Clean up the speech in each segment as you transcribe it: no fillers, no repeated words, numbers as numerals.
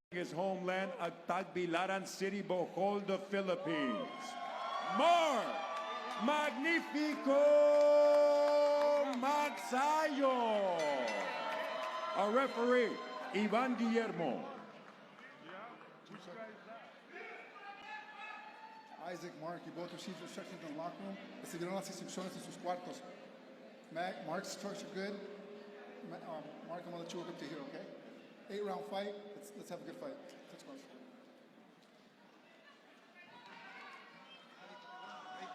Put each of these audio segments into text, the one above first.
His homeland at Tagbilaran City, Bohol, the Philippines. Magnifico Magsayo. Our referee, Ivan Guillermo. Isaac, Mark, you both received instructions in the locker room. Recibieron las instrucciones en sus cuartos. Mark's structure good. Mark, I'm going to let you work up to here, okay? 8-round fight. Let's have a good fight. Let's go.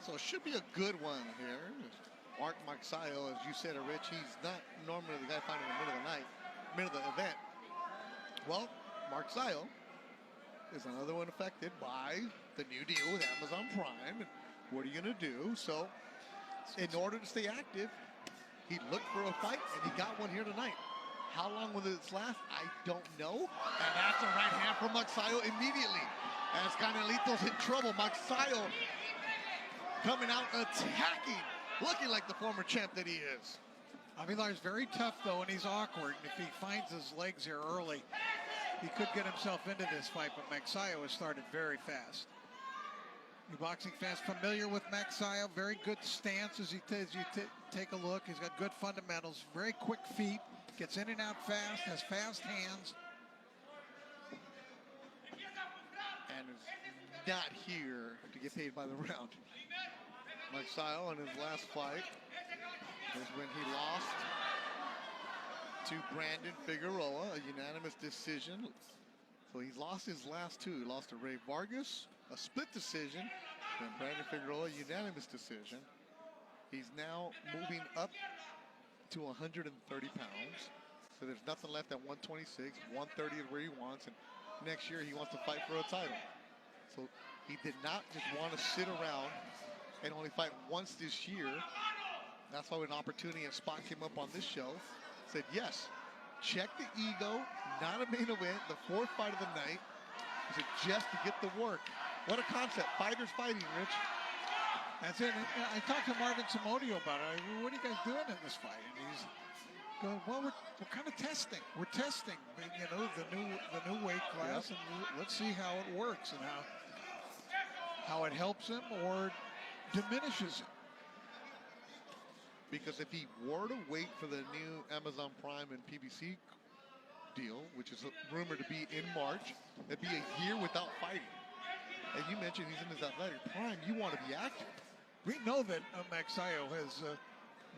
So it should be a good one here. Mark Magsayo, as you said, Rich, he's not normally the guy fighting in the middle of the night, middle of the event. Well, Magsayo is another one affected by the new deal with Amazon Prime. What are you going to do? So in order to stay active, he looked for a fight, and he got one here tonight. How long will this last? I don't know. And that's a right hand from Magsayo immediately. As Ginulat's in trouble. Magsayo coming out attacking, looking like the former champ that he is. Avilar's very tough, though, and he's awkward. And if he finds his legs here early, he could get himself into this fight, but Magsayo has started very fast. New boxing fans familiar with Magsayo. Very good stance as you take a look. He's got good fundamentals, very quick feet. Gets in and out fast, has fast hands. And is not here to get paid by the round. Magsayo in his last fight is when he lost to Brandon Figueroa, a unanimous decision. So he's lost his last two. He lost to Ray Vargas, a split decision, and Brandon Figueroa, unanimous decision. He's now moving up to 130 pounds. So there's nothing left at 126. 130 is where he wants, and next year he wants to fight for a title. So he did not just want to sit around and only fight once this year. That's why when an opportunity and spot came up on this show, said yes, check the ego, not a main event, the fourth fight of the night. He said just to get the work. What a concept, fighters fighting, Rich. That's it. I talked to Marvin Samodio about it. What are you guys doing in this fight? And he's going, well, we're kind of testing. We're testing, you know, the new weight class, and let's see how it works and how it helps him or diminishes him. Because if he were to wait for the new Amazon Prime and PBC deal, which is rumored to be in March, it'd be a year without fighting. And you mentioned he's in his athletic prime. You want to be active. We know that Magsayo has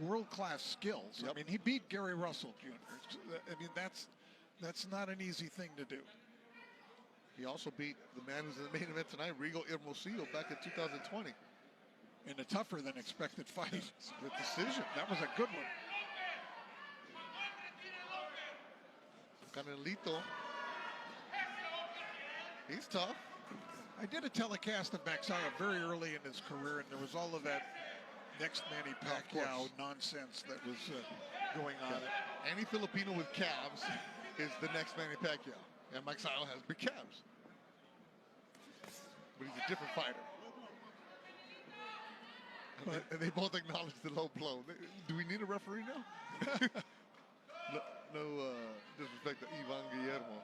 world-class skills. Yep. I mean, he beat Gary Russell Jr. I mean, that's not an easy thing to do. He also beat the man who's in the main event tonight, Rigo Hermosillo, back in 2020. In a tougher than expected fight. The decision. That was a good one. Ginulat. He's tough. I did a telecast of Magsayo very early in his career, and there was all of that next Manny Pacquiao nonsense that was going on. Any Filipino with calves is the next Manny Pacquiao. And Magsayo has big calves. But he's a different fighter. And they both acknowledge the low blow. Do we need a referee now? no disrespect to Ivan Guillermo.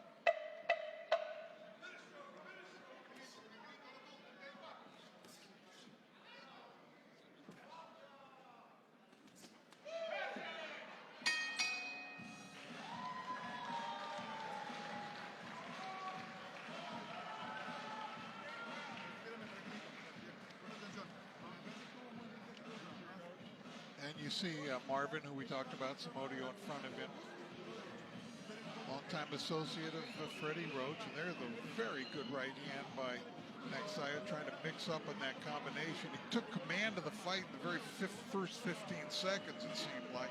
And you see Marvin, who we talked about, Samodio in front of him. Longtime associate of Freddie Roach, and there's a very good right hand by Magsayo, trying to mix up in that combination. He took command of the fight in the very first 15 seconds, it seemed like.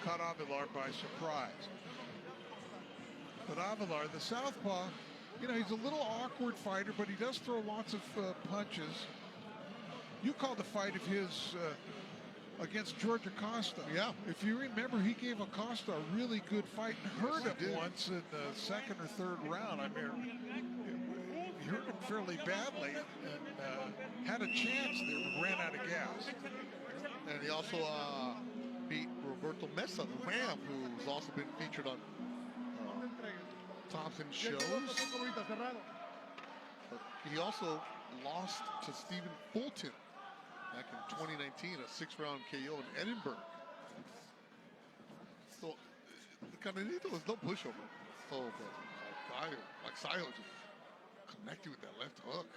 Caught Avilar by surprise. But Avilar, the southpaw, you know, he's a little awkward fighter, but he does throw lots of punches. You called the fight of his against George Acosta. Yeah. If you remember, he gave Acosta a really good fight and hurt him once in the second or third round. I mean, he hurt him fairly badly and had a chance there, but ran out of gas. And he also beat Roberto Mesa, the Ram, who's also been featured on Thompson's shows. But he also lost to Stephen Fulton back in 2019, a 6-round KO in Edinburgh. So, Cananito was no pushover. Oh, but Magsayo just connected with that left hook.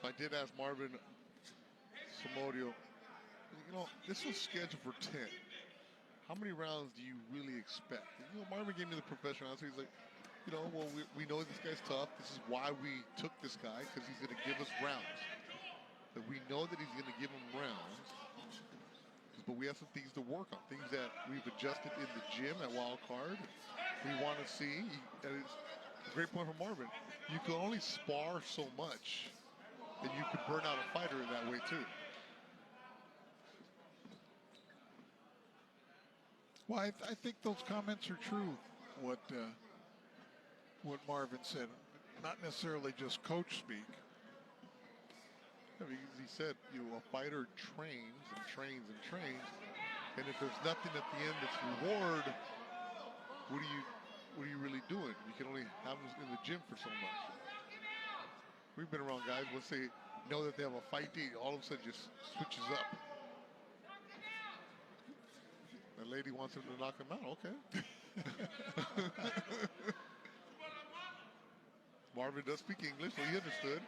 So I did ask Marvin Somorio, you know, this was scheduled for 10. How many rounds do you really expect? And, you know, Marvin gave me the professional answer. He's like, you know, well, we know this guy's tough. This is why we took this guy, because he's going to give us rounds. That we know that he's going to give him rounds. But we have some things to work on, things that we've adjusted in the gym at Wild Card. We want to see. And it's a great point from Marvin. You can only spar so much, and you could burn out a fighter in that way too. Well, I think those comments are true, what Marvin said. Not necessarily just coach speak. I mean, he said, you know, a fighter trains and trains and trains, and if there's nothing at the end that's reward, what are you really doing? You can only have them in the gym for so much. We've been around guys, once they know that they have a fight date, all of a sudden just switches up. That lady wants him to knock him out, okay. Marvin does speak English, so he understood.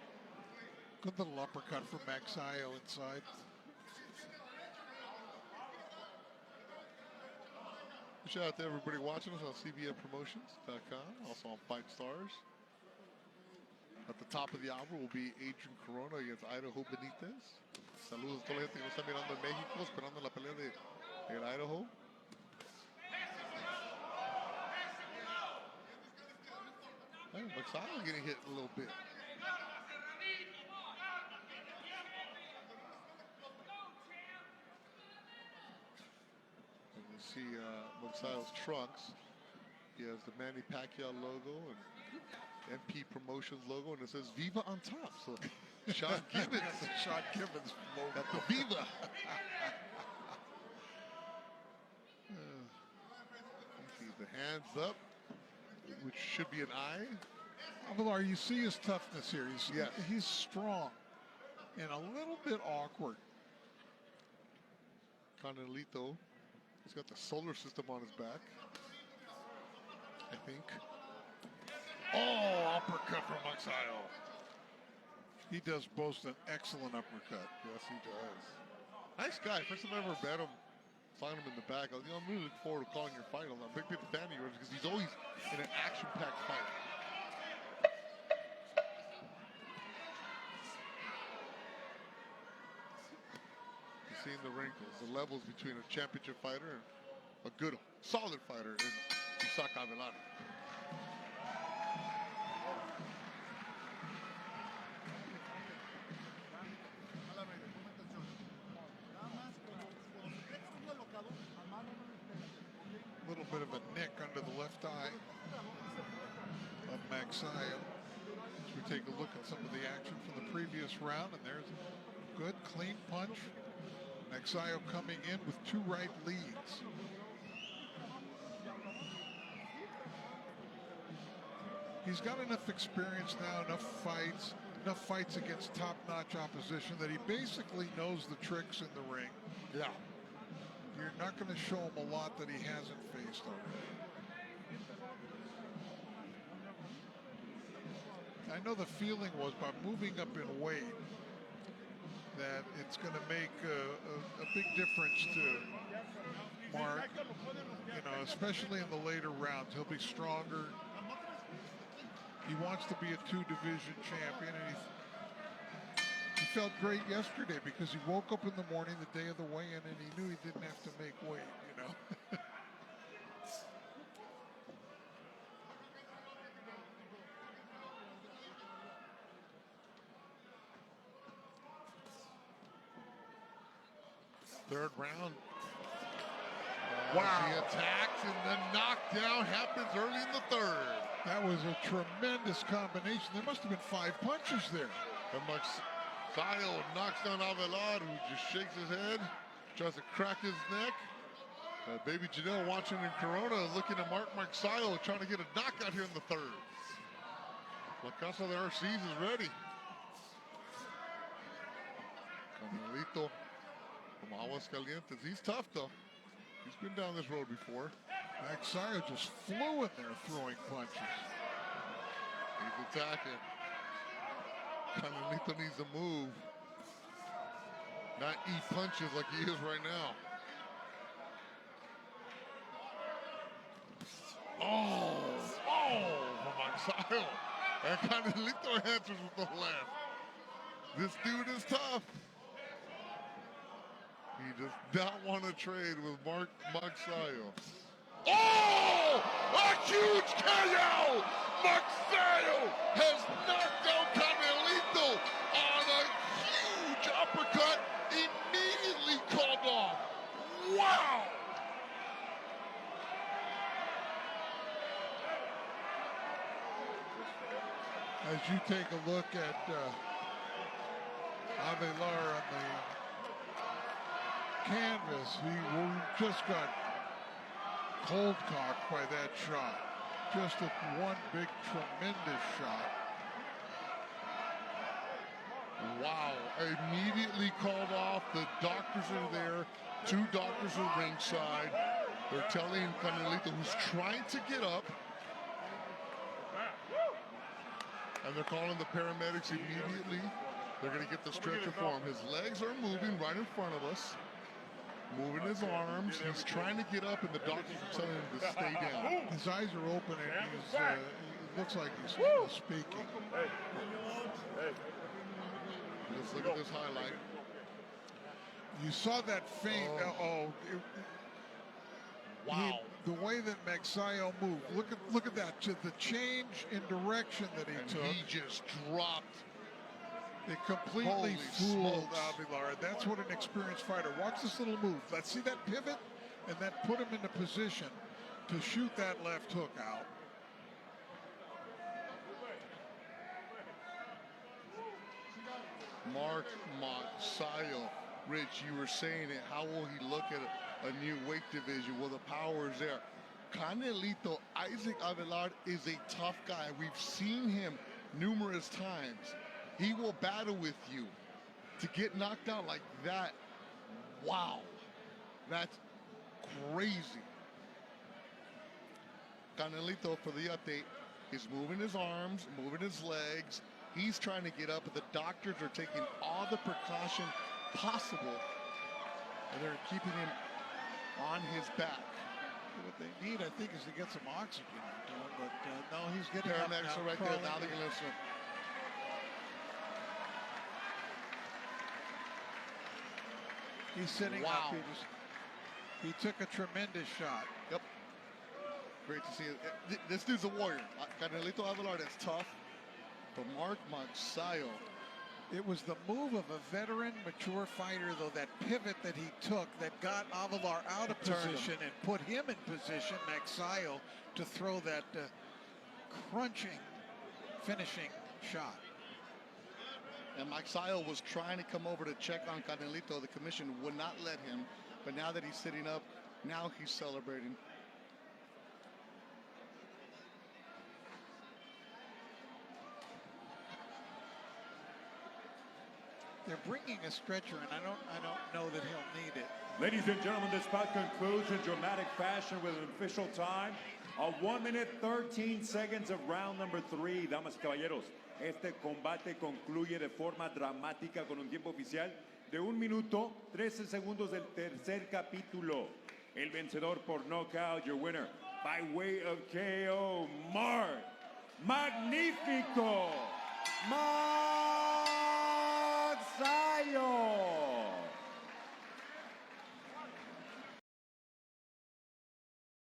Good little uppercut from Magsayo inside. Shout out to everybody watching us on cbnpromotions.com, also on Fight Stars. At the top of the hour will be Adrian Corona against Idaho Benitez. Saludos a toda la gente que nos está mirando en México, esperando la pelea de Idaho. Hey, Masayo getting hit a little bit. And you see Masayo's trunks. He has the Manny Pacquiao logo and MP Promotions logo, and it says Viva on top. So Sean Gibbons. Sean Gibbons logo. Got the Viva. See the hands up, which should be an eye. Avilar, you see his toughness here. Yes. He's strong and a little bit awkward. Canelito, he's got the solar system on his back, I think. Oh, uppercut from Magsayo. He does boast an excellent uppercut. Yes, he does. Nice guy. First time I ever met him, saw him in the back. I was, I'm really looking forward to calling your fight. I'm a big fan of yours because he's always in an action-packed fight. You're seeing the wrinkles, the levels between a championship fighter and a good, solid fighter in Isaac Avelano. Little bit of a nick under the left eye of Magsayo. As we take a look at some of the action from the previous round, and there's a good, clean punch. Magsayo coming in with 2 right leads. He's got enough experience now, enough fights against top-notch opposition that he basically knows the tricks in the ring. Yeah. You're not going to show him a lot that he hasn't faced already. I know the feeling was by moving up in weight that it's going to make a big difference to Mark, you know, especially in the later rounds. He'll be stronger. He wants to be a 2-division champion, and he felt great yesterday because he woke up in the morning, the day of the weigh-in, and he knew he didn't have to make weight, you know. Third round. Wow. He attacks and the knockdown happens early in the third. That was a tremendous combination. There must have been 5 punches there. And Magsayo knocks down Avelar, who just shakes his head, tries to crack his neck. Baby Janelle watching in Corona, looking at Magsayo, trying to get a knockout here in the third. La Casa de Arces is ready. Canelito from Aguascalientes. He's tough, though. He's been down this road before. Magsayo just flew in there throwing punches. He's attacking. Canelito needs to move. Not eat punches like he is right now. From Masayo. And Canelito answers with the left. This dude is tough. He does not want to trade with Magsayo. Oh! A huge KO! Magsayo has knocked down Canelito on a huge uppercut, immediately called off. Wow! As you take a look at Avelar on the canvas, he just got cold cocked by that shot. Just one big, tremendous shot. Wow, immediately called off. The doctors are there. 2 doctors are ringside. They're telling Canelito, who's trying to get up, and they're calling the paramedics immediately. They're going to get the stretcher for him. His legs are moving right in front of us. Moving his arms. He's trying to get up, and the doctors are telling him to stay down. His eyes are open, and it looks like he's still speaking. Let's look at this highlight. You saw that feint. Wow. The way that Magsayo moved. Look at that. The change in direction that he took. He just dropped. It completely Holy fooled smokes. Avelar. That's what an experienced fighter. Watch this little move. Let's see that pivot, and then put him into position to shoot that left hook out. Magsayo. Rich, you were saying it. How will he look at a new weight division? Well, the power is there. Canelito, Isaac Avelar is a tough guy. We've seen him numerous times. He will battle with you. To get knocked out like that, wow. That's crazy. Canelito, for the update, is moving his arms, moving his legs. He's trying to get up, but the doctors are taking all the precaution possible, and they're keeping him on his back. What they need, I think, is to get some oxygen into him, but no, he's getting up Paramedics now, are right there. Now they're going to He's sitting wow. up. He took a tremendous shot. Yep. Great to see it. This dude's a warrior. Canelito Avelar is tough. But Magsayo. It was the move of a veteran, mature fighter, though, that pivot that he took that got Avelar out of position and put him in position, Magsayo, to throw that crunching, finishing shot. And Magsayo was trying to come over to check on Canelito. The commission would not let him. But now that he's sitting up, now he's celebrating. They're bringing a stretcher, and I don't know that he'll need it. Ladies and gentlemen, this bout concludes in dramatic fashion with an official time of 1 minute 13 seconds of round number 3. Damas y caballeros, este combate concluye de forma dramática con un tiempo oficial de 1 minuto 13 segundos del tercer capítulo. El vencedor por knockout, your winner by way of KO, Magnifico.